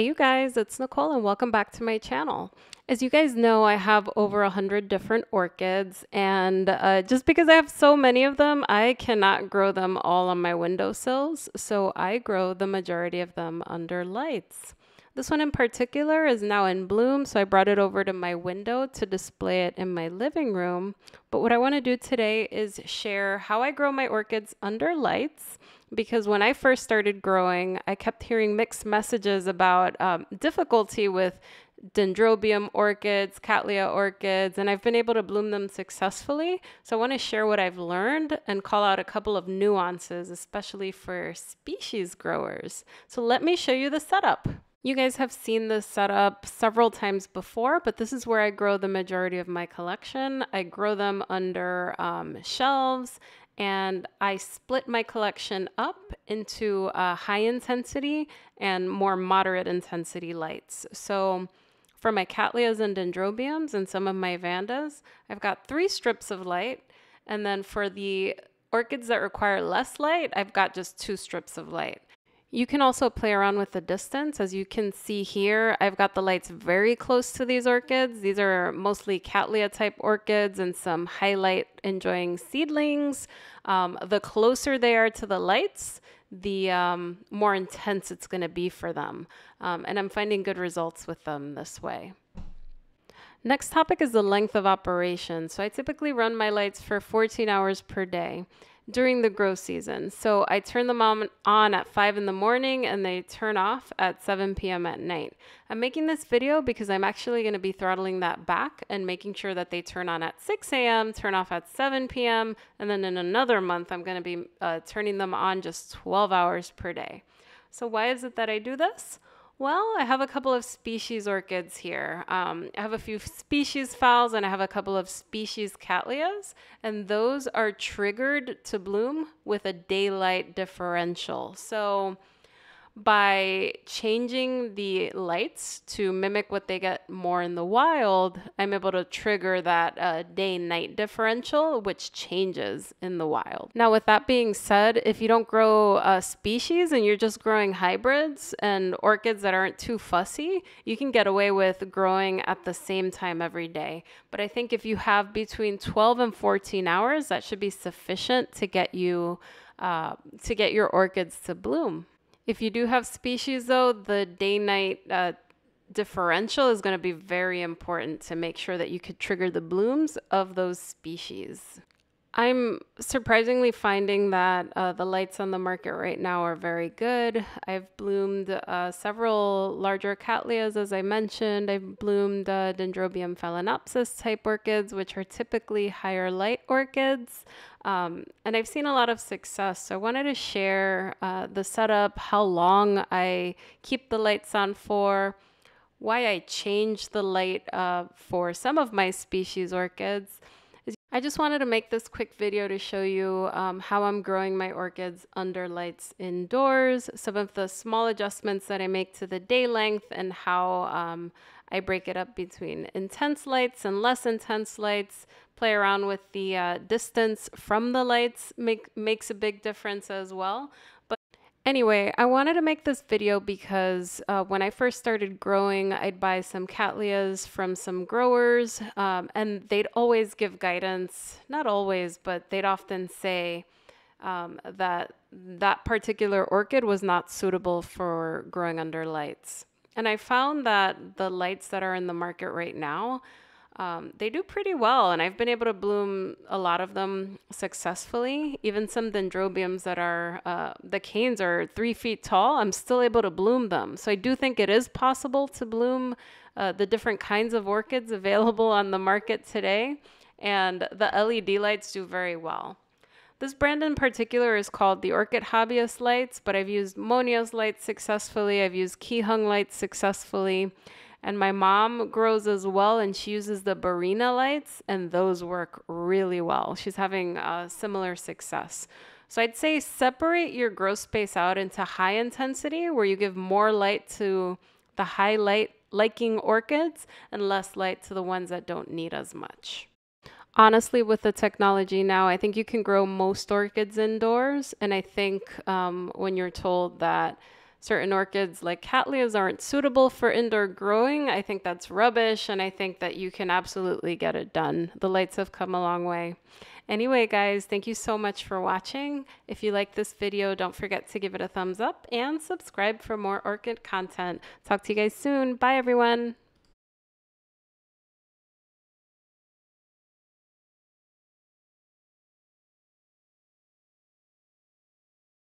Hey you guys, it's Nicole and welcome back to my channel. As you guys know, I have over 100 different orchids, and just because I have so many of them, I cannot grow them all on my windowsills, so I grow the majority of them under lights. This one in particular is now in bloom, so I brought it over to my window to display it in my living room. But what I want to do today is share how I grow my orchids under lights, because when I first started growing, I kept hearing mixed messages about difficulty with dendrobium orchids, cattleya orchids, and I've been able to bloom them successfully. So I want to share what I've learned and call out a couple of nuances, especially for species growers. So let me show you the setup. You guys have seen this setup several times before, but this is where I grow the majority of my collection. I grow them under shelves, and I split my collection up into high intensity and more moderate intensity lights. So for my cattleyas and dendrobiums and some of my vandas, I've got 3 strips of light. And then for the orchids that require less light, I've got just 2 strips of light. You can also play around with the distance. As you can see here, I've got the lights very close to these orchids. These are mostly cattleya type orchids and some high light enjoying seedlings. The closer they are to the lights, the more intense it's going to be for them. And I'm finding good results with them this way. Next topic is the length of operation. So I typically run my lights for 14 hours per day during the grow season. So I turn them on at 5 in the morning and they turn off at 7 p.m. at night. I'm making this video because I'm actually going to be throttling that back and making sure that they turn on at 6 a.m., turn off at 7 p.m. And then in another month, I'm going to be turning them on just 12 hours per day. So why is it that I do this? Well, I have a couple of species orchids here. I have a few species phals and I have a couple of species cattleyas, and those are triggered to bloom with a daylight differential. So by changing the lights to mimic what they get more in the wild, I'm able to trigger that day-night differential, which changes in the wild. Now, with that being said, if you don't grow species and you're just growing hybrids and orchids that aren't too fussy, you can get away with growing at the same time every day. But I think if you have between 12 and 14 hours, that should be sufficient to get you to get your orchids to bloom. If you do have species, though, the day-night differential is going to be very important to make sure that you could trigger the blooms of those species. I'm surprisingly finding that the lights on the market right now are very good. I've bloomed several larger cattleyas, as I mentioned. I've bloomed Dendrobium phalaenopsis type orchids, which are typically higher light orchids. And I've seen a lot of success. So I wanted to share the setup, how long I keep the lights on for, why I change the light for some of my species orchids. I just wanted to make this quick video to show you how I'm growing my orchids under lights indoors, some of the small adjustments that I make to the day length, and how I break it up between intense lights and less intense lights. Play around with the distance from the lights makes a big difference as well. Anyway, I wanted to make this video because when I first started growing, I'd buy some cattleyas from some growers, and they'd always give guidance. Not always, but they'd often say that that particular orchid was not suitable for growing under lights. And I found that the lights that are in the market right now, they do pretty well, and I've been able to bloom a lot of them successfully. Even some dendrobiums that are, the canes are 3 feet tall, I'm still able to bloom them. So I do think it is possible to bloom the different kinds of orchids available on the market today, and the LED lights do very well. This brand in particular is called the Orchid Hobbyist lights, but I've used Monios lights successfully, I've used Keyhung lights successfully. And my mom grows as well, and she uses the Barina lights, and those work really well. She's having similar success. So I'd say separate your grow space out into high intensity, where you give more light to the high light liking orchids and less light to the ones that don't need as much. Honestly, with the technology now, I think you can grow most orchids indoors. And I think when you're told that certain orchids like cattleyas aren't suitable for indoor growing. I think that's rubbish, and I think that you can absolutely get it done. The lights have come a long way. Anyway, guys, thank you so much for watching. If you like this video, don't forget to give it a thumbs up and subscribe for more orchid content. Talk to you guys soon. Bye, everyone.